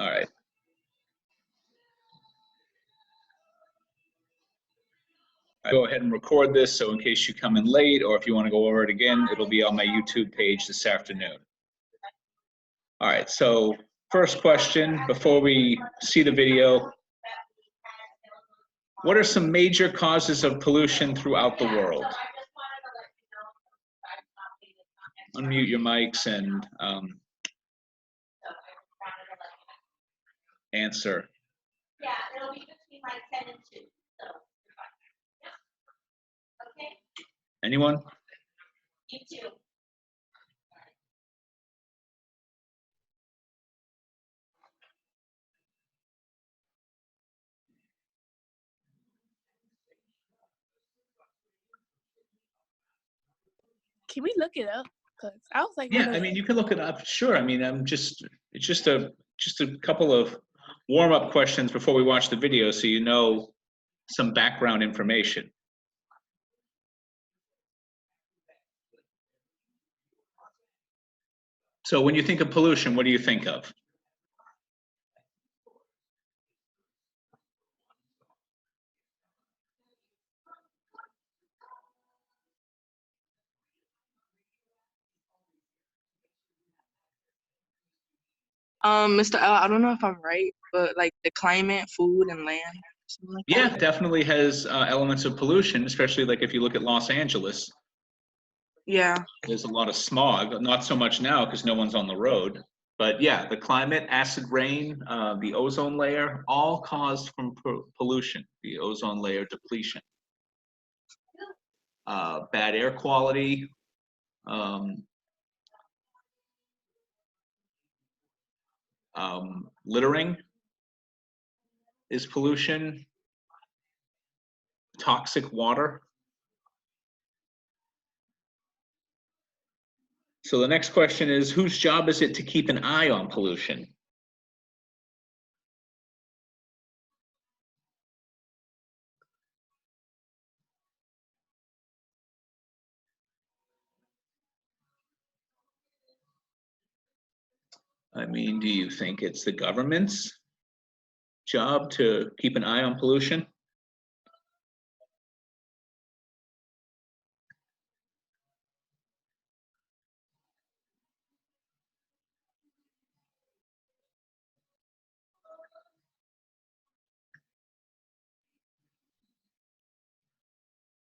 All right. I'll go ahead and record this, so in case you come in late, or if you want to go over it again, it'll be on my YouTube page this afternoon. All right, so first question, before we see the video, what are some major causes of pollution throughout the world? Unmute your mics and answer. Yeah, it'll be between like 10 and 2. So, okay. Anyone? You too. Can we look it up? Cause I was like, Yeah, I mean, you can look it up. Sure. I mean, it's just a couple of warm-up questions before we watch the video, so you know some background information. So when you think of pollution, what do you think of? Mr. L, I don't know if I'm right, but like the climate, food, and land. Like Yeah, that. definitely has elements of pollution, especially like if you look at Los Angeles. Yeah. There's a lot of smog, not so much now because no one's on the road. But yeah, the climate, acid rain, the ozone layer, all caused from pollution, the ozone layer depletion. Bad air quality, littering is pollution, toxic water. So the next question is, whose job is it to keep an eye on pollution? I mean, do you think it's the government's job to keep an eye on pollution?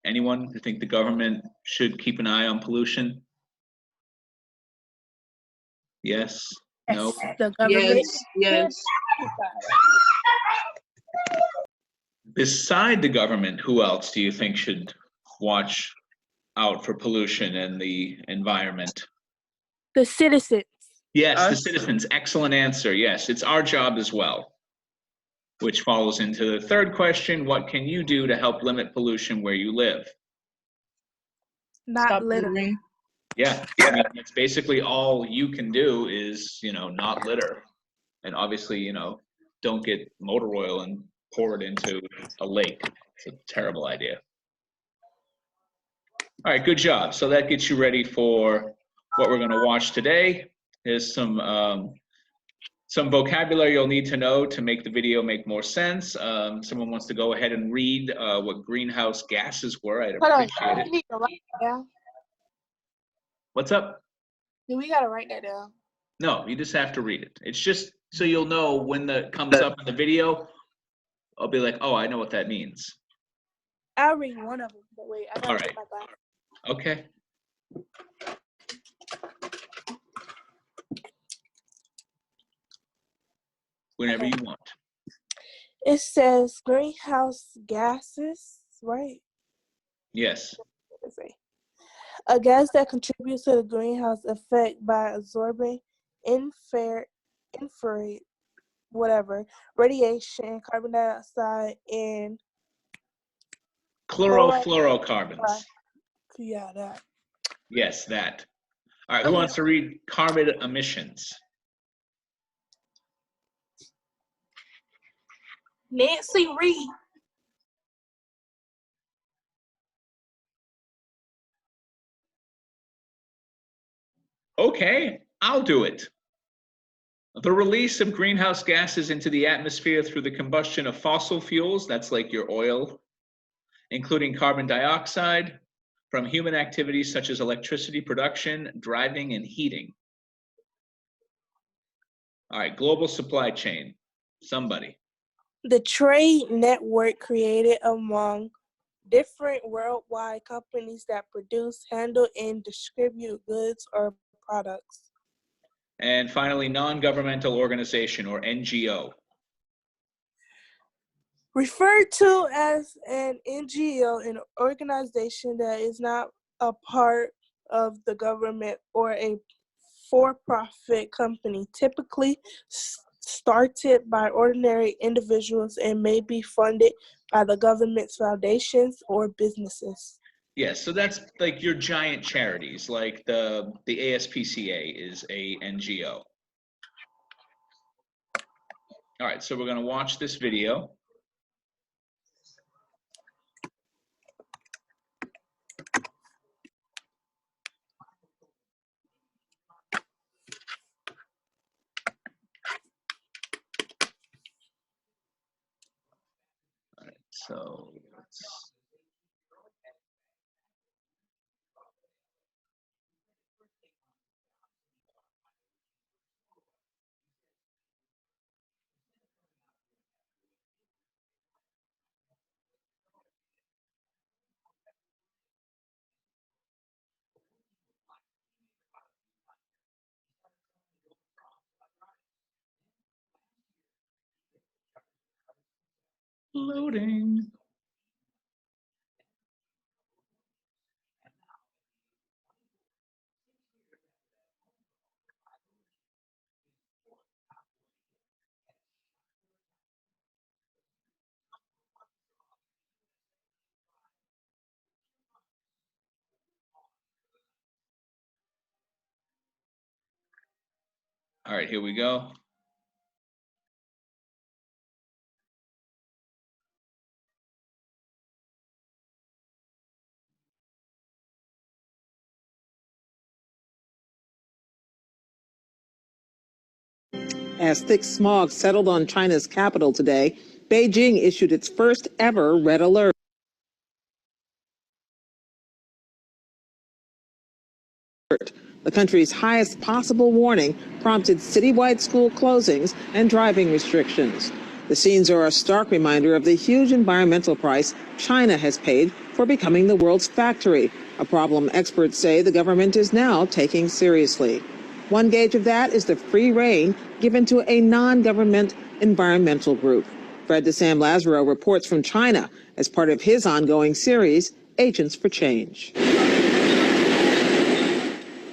Anyone who think the government should keep an eye on pollution? Yes? No? The government. Yes. Beside the government, who else do you think should watch out for pollution and the environment? The citizens. Yes, the Us. citizens. Excellent answer. Yes, it's our job as well. Which follows into the third question, what can you do to help limit pollution where you live? Not Stop litter. littering. Yeah, I mean, it's basically all you can do is, not litter. And obviously, don't get motor oil and pour it into a lake. It's a terrible idea. All right, good job. So that gets you ready for what we're going to watch today. There's some vocabulary you'll need to know to make the video make more sense. Someone wants to go ahead and read what greenhouse gases were. I'd appreciate it. You need to write that down. What's up? We gotta write that down. No, you just have to read it. It's just so you'll know when that comes up in the video, I'll be like, oh, I know what that means. I'll read one of them, but wait, I gotta All get right. my glasses. Okay. Whenever you want. It says greenhouse gases, right? Yes. Let's see. A gas that contributes to the greenhouse effect by absorbing infrared, radiation, carbon dioxide, and Chlorofluorocarbons. Yeah, that. Yes, that. All right, who wants to read carbon emissions? Nancy Reed. Okay, I'll do it. The release of greenhouse gases into the atmosphere through the combustion of fossil fuels, that's like your oil, including carbon dioxide, from human activities such as electricity production, driving, and heating. All right, global supply chain. Somebody. The trade network created among different worldwide companies that produce, handle, and distribute goods or products. And finally, non-governmental organization, or NGO. Referred to as an NGO, an organization that is not a part of the government or a for-profit company, typically started by ordinary individuals and may be funded by the government's foundations or businesses. Yes, so that's like your giant charities, like the ASPCA is a NGO. All right, so we're going to watch this video. All right, so let's... Loading. All right, here we go. As thick smog settled on China's capital today, Beijing issued its first ever red alert. The country's highest possible warning prompted citywide school closings and driving restrictions. The scenes are a stark reminder of the huge environmental price China has paid for becoming the world's factory, a problem experts say the government is now taking seriously. One gauge of that is the free rein given to a non-government environmental group. Fred DeSam Lazaro reports from China as part of his ongoing series, Agents for Change.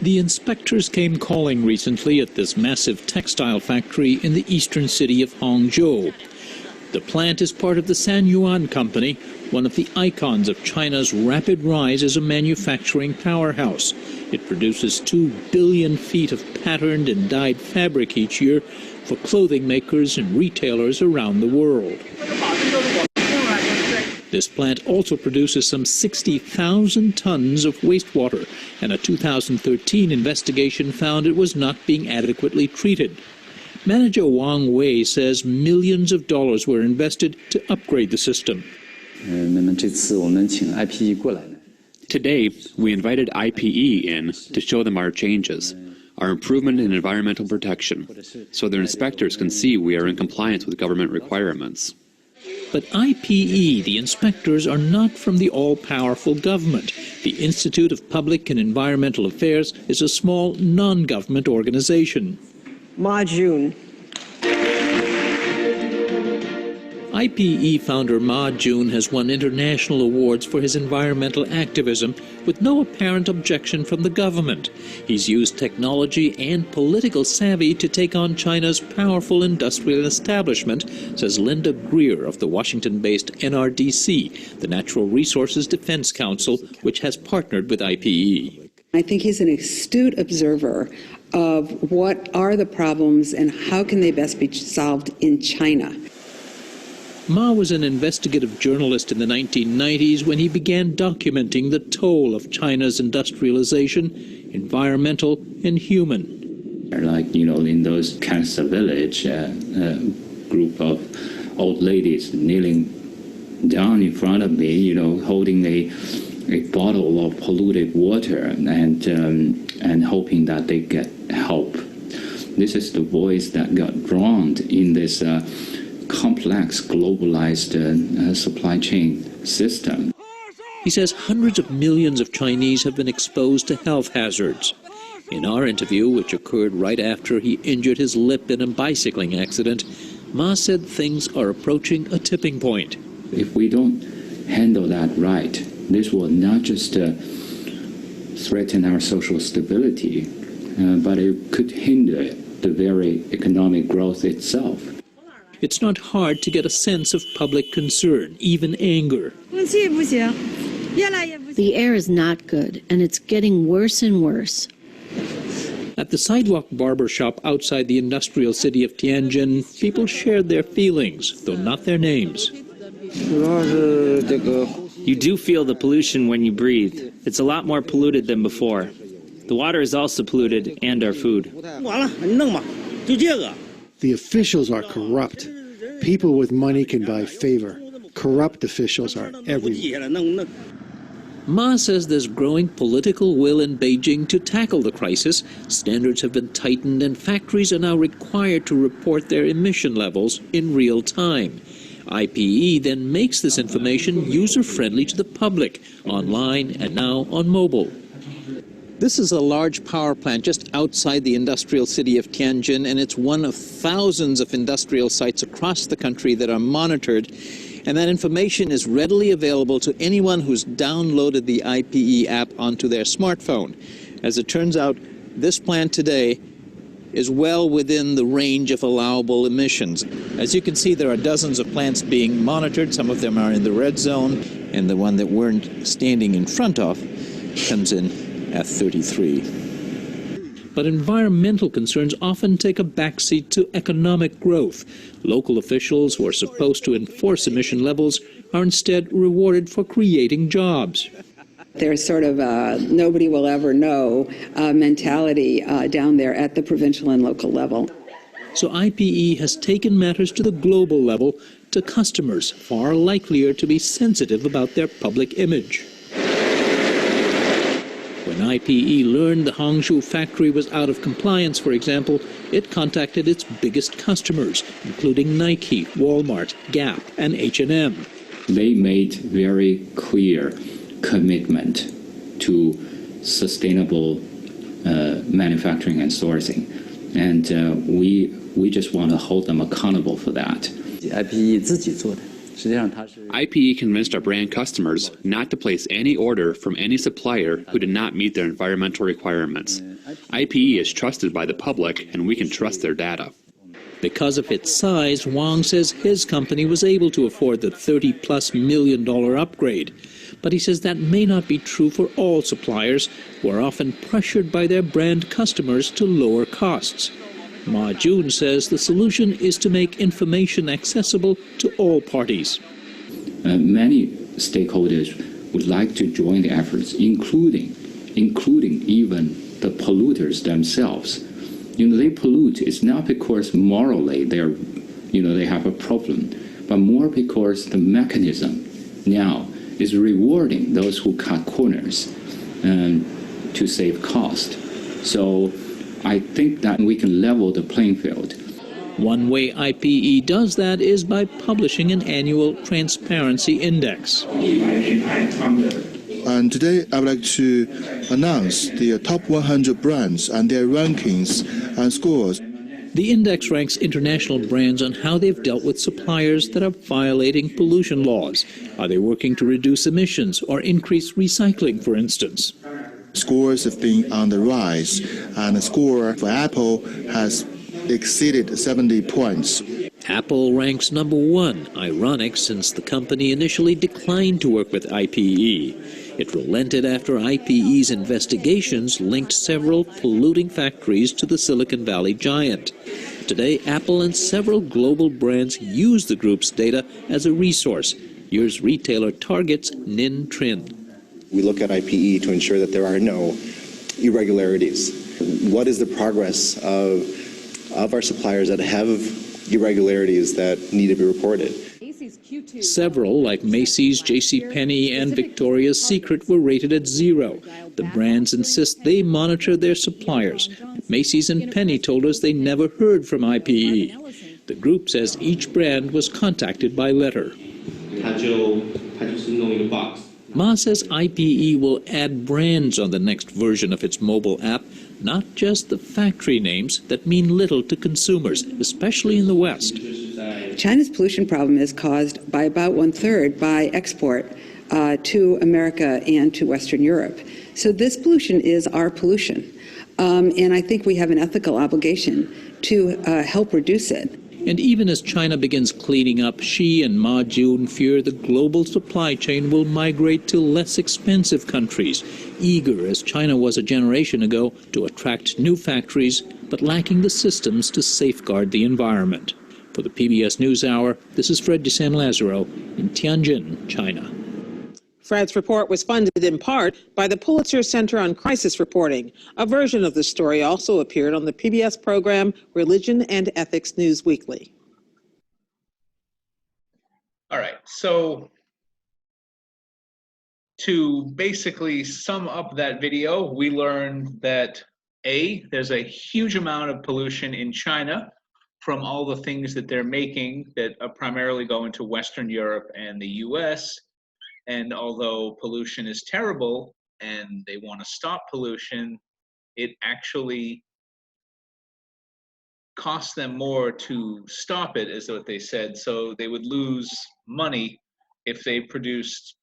The inspectors came calling recently at this massive textile factory in the eastern city of Hangzhou. The plant is part of the Sanyuan Company, one of the icons of China's rapid rise as a manufacturing powerhouse. It produces 2 billion feet of patterned and dyed fabric each year for clothing makers and retailers around the world. This plant also produces some 60,000 tons of wastewater, and a 2013 investigation found it was not being adequately treated. Manager Wang Wei says millions of dollars were invested to upgrade the system. Today, we invited IPE in to show them our changes, our improvement in environmental protection, so their inspectors can see we are in compliance with government requirements. But IPE, the inspectors, are not from the all-powerful government. The Institute of Public and Environmental Affairs is a small non-government organization. Ma Jun. IPE founder Ma Jun has won international awards for his environmental activism with no apparent objection from the government. He's used technology and political savvy to take on China's powerful industrial establishment, says Linda Greer of the Washington-based NRDC, the Natural Resources Defense Council, which has partnered with IPE. I think he's an astute observer of what are the problems and how can they best be solved in China. Ma was an investigative journalist in the 1990s when he began documenting the toll of China's industrialization, environmental and human. Like, in those cancer village, group of old ladies kneeling down in front of me, holding a bottle of polluted water and hoping that they get help. This is the voice that got drowned in this complex, globalized supply chain system. He says hundreds of millions of Chinese have been exposed to health hazards. In our interview, which occurred right after he injured his lip in a bicycling accident, Ma said things are approaching a tipping point. If we don't handle that right, this will not just threaten our social stability, but it could hinder the very economic growth itself. It's not hard to get a sense of public concern, even anger. The air is not good, and it's getting worse and worse. At the sidewalk barber shop outside the industrial city of Tianjin, people shared their feelings, though not their names. You do feel the pollution when you breathe. It's a lot more polluted than before. The water is also polluted, and our food. The officials are corrupt. People with money can buy favor. Corrupt officials are everywhere. Ma says there's growing political will in Beijing to tackle the crisis. Standards have been tightened and factories are now required to report their emission levels in real time. IPE then makes this information user-friendly to the public, online and now on mobile. This is a large power plant just outside the industrial city of Tianjin, and it's one of thousands of industrial sites across the country that are monitored. And that information is readily available to anyone who's downloaded the IPE app onto their smartphone. As it turns out, this plant today is well within the range of allowable emissions. As you can see, there are dozens of plants being monitored. Some of them are in the red zone, and the one that we're standing in front of comes in at 33. But environmental concerns often take a backseat to economic growth. Local officials who are supposed to enforce emission levels are instead rewarded for creating jobs. There's sort of a nobody will ever know mentality down there at the provincial and local level. So IPE has taken matters to the global level, to customers far likelier to be sensitive about their public image. When IPE learned the Hangzhou factory was out of compliance, for example, it contacted its biggest customers, including Nike, Walmart, Gap, and H&M. They made very clear commitment to sustainable manufacturing and sourcing, and we just want to hold them accountable for that. IPE convinced our brand customers not to place any order from any supplier who did not meet their environmental requirements. IPE is trusted by the public, and we can trust their data. Because of its size, Wang says his company was able to afford the $30+ million upgrade. But he says that may not be true for all suppliers, who are often pressured by their brand customers to lower costs. Ma Jun says the solution is to make information accessible to all parties. Many stakeholders would like to join the efforts, including even the polluters themselves. They pollute. It's not because morally they have a problem, but more because the mechanism now is rewarding those who cut corners to save cost. So I think that we can level the playing field. One way IPE does that is by publishing an annual transparency index. And today I would like to announce the top 100 brands and their rankings and scores. The index ranks international brands on how they've dealt with suppliers that are violating pollution laws. Are they working to reduce emissions or increase recycling, for instance? Scores have been on the rise, and the score for Apple has exceeded 70 points. Apple ranks number 1, ironic since the company initially declined to work with IPE. It relented after IPE's investigations linked several polluting factories to the Silicon Valley giant. Today, Apple and several global brands use the group's data as a resource. Here's retailer Target's Nin Trin. We look at IPE to ensure that there are no irregularities. What is the progress of our suppliers that have irregularities that need to be reported? Several, like Macy's, JCPenney, and Victoria's Secret, were rated at 0. The brands insist they monitor their suppliers. Macy's and Penny told us they never heard from IPE. The group says each brand was contacted by letter. Ma says IPE will add brands on the next version of its mobile app, not just the factory names that mean little to consumers, especially in the West. China's pollution problem is caused by about 1/3 by export to America and to Western Europe. So this pollution is our pollution. And I think we have an ethical obligation to help reduce it. And even as China begins cleaning up, Xi and Ma Jun fear the global supply chain will migrate to less expensive countries, eager as China was a generation ago to attract new factories, but lacking the systems to safeguard the environment. For the PBS NewsHour, this is Fred DeSan Lazaro in Tianjin, China. Fred's report was funded in part by the Pulitzer Center on Crisis Reporting. A version of the story also appeared on the PBS program Religion and Ethics News Weekly. All right, so to basically sum up that video, we learned that there's a huge amount of pollution in China from all the things that they're making that are primarily going to Western Europe and the US. And although pollution is terrible and they want to stop pollution, it actually costs them more to stop it, is what they said. So they would lose money if they produced,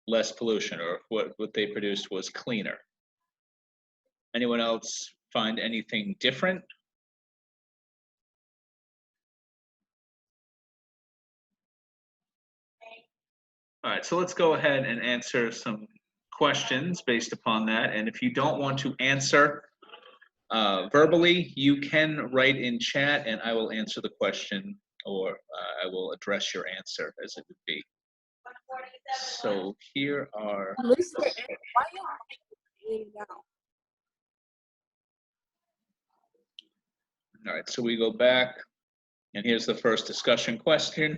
less pollution, or if what they produced was cleaner. Anyone else find anything different? All right, so let's go ahead and answer some questions based upon that. And if you don't want to answer verbally, you can write in chat and I will answer the question, or I will address your answer as it would be. So here are... Why you now? All right, so we go back, and here's the first discussion question.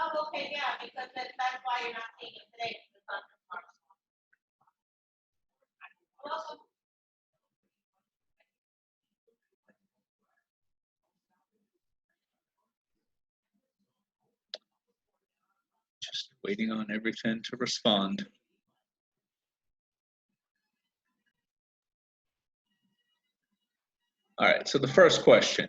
Oh, okay, yeah, because that's why you're not seeing it today. It's not tomorrow. Welcome. Just waiting on everything to respond. All right, so the first question.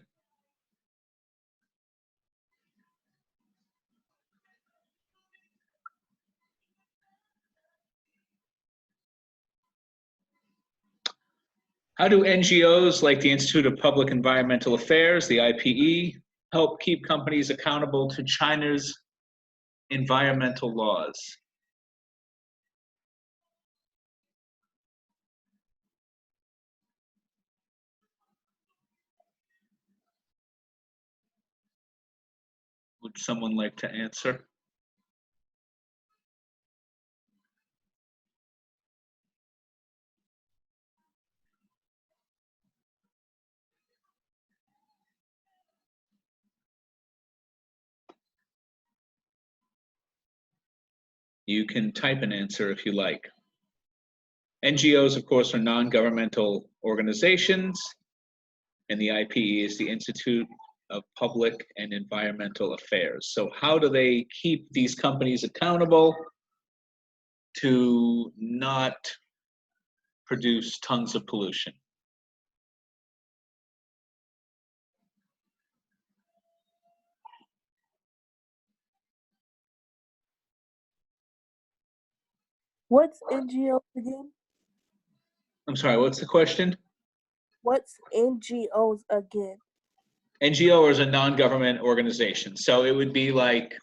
How do NGOs like the Institute of Public Environmental Affairs, the IPE, help keep companies accountable to China's environmental laws? Would someone like to answer? You can type an answer if you like. NGOs, of course, are non-governmental organizations, and the IPE is the Institute of Public and Environmental Affairs. So how do they keep these companies accountable to not produce tons of pollution? What's NGOs again? I'm sorry, what's the question? What's NGOs again? NGO is a non-government organization. So it would be like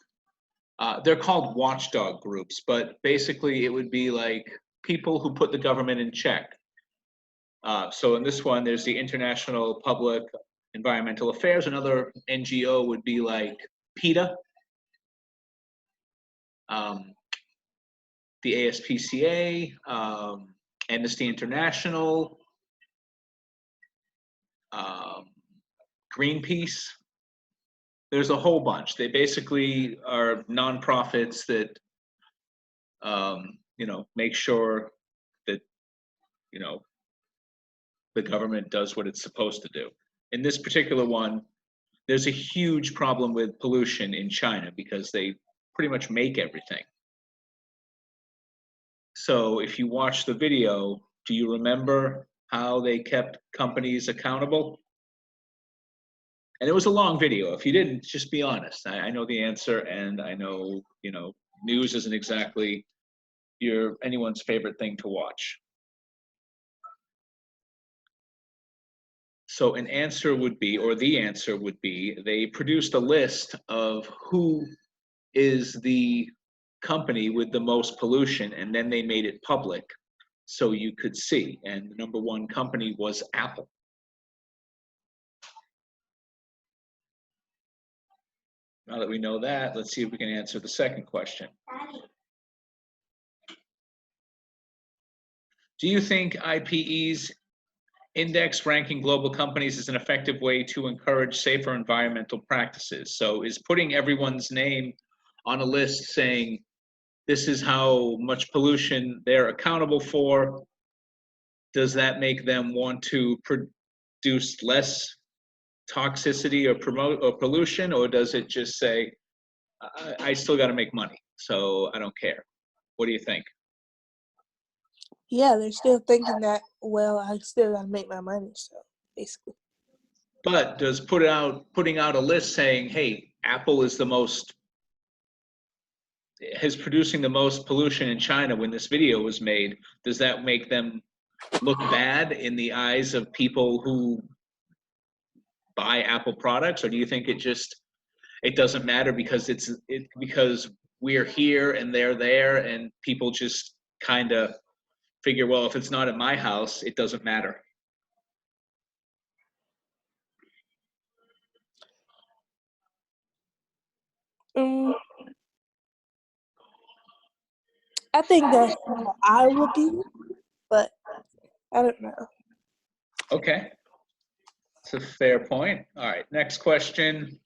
They're called watchdog groups, but basically it would be like people who put the government in check. So in this one, there's the International Public Environmental Affairs. Another NGO would be like PETA, the ASPCA, Amnesty International, Greenpeace. There's a whole bunch. They basically are nonprofits that, make sure that, the government does what it's supposed to do. In this particular one, there's a huge problem with pollution in China because they pretty much make everything. So if you watch the video, do you remember how they kept companies accountable? And it was a long video. If you didn't, just be honest. I know the answer, and I know, news isn't exactly anyone's favorite thing to watch. So an answer would be, or the answer would be, they produced a list of who is the company with the most pollution, and then they made it public so you could see. And the number one company was Apple. Now that we know that, let's see if we can answer the second question. Do you think IPE's index ranking global companies is an effective way to encourage safer environmental practices? So is putting everyone's name on a list saying this is how much pollution they're accountable for, does that make them want to produce less toxicity or promote or pollution, or does it just say, I still got to make money, so I don't care? What do you think? Yeah, they're still thinking that, well, I still gotta make my money, so basically. But does putting out a list saying, hey, Apple is producing the most pollution in China when this video was made, does that make them look bad in the eyes of people who buy Apple products? Or do you think it doesn't matter because because we're here and they're there, and people just kind of figure, well, if it's not at my house, it doesn't matter? I think that's how I would be, but I don't know. Okay. It's a fair point. All right, next question.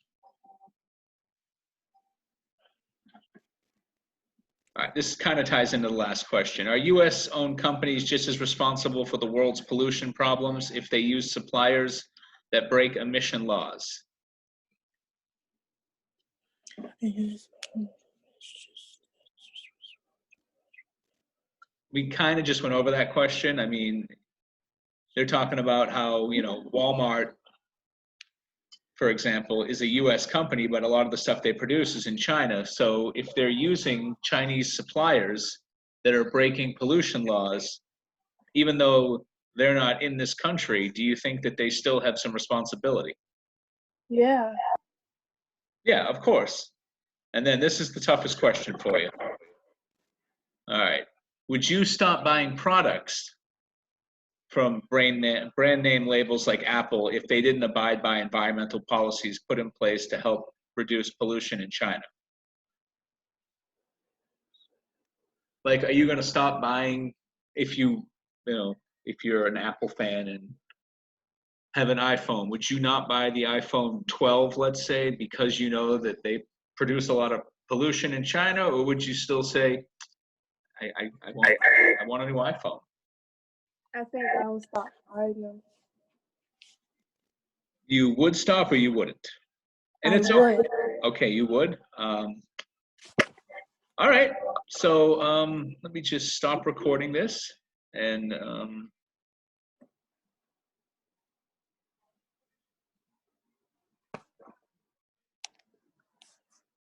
All right, this kind of ties into the last question. Are US-owned companies just as responsible for the world's pollution problems if they use suppliers that break emission laws? We kind of just went over that question. I mean, they're talking about how, Walmart, for example, is a US company, but a lot of the stuff they produce is in China. So if they're using Chinese suppliers that are breaking pollution laws, even though they're not in this country, do you think that they still have some responsibility? Yeah. Yeah, of course. And then this is the toughest question for you. All right. Would you stop buying products from brand name labels like Apple if they didn't abide by environmental policies put in place to help reduce pollution in China? Like, are you going to stop buying if you're an Apple fan and have an iPhone? Would you not buy the iPhone 12, let's say, because you know that they produce a lot of pollution in China? Or would you still say, I want a new iPhone? I think I would stop buying them. You would stop or you wouldn't? And it's would. Okay, you would. All right. So let me just stop recording this, and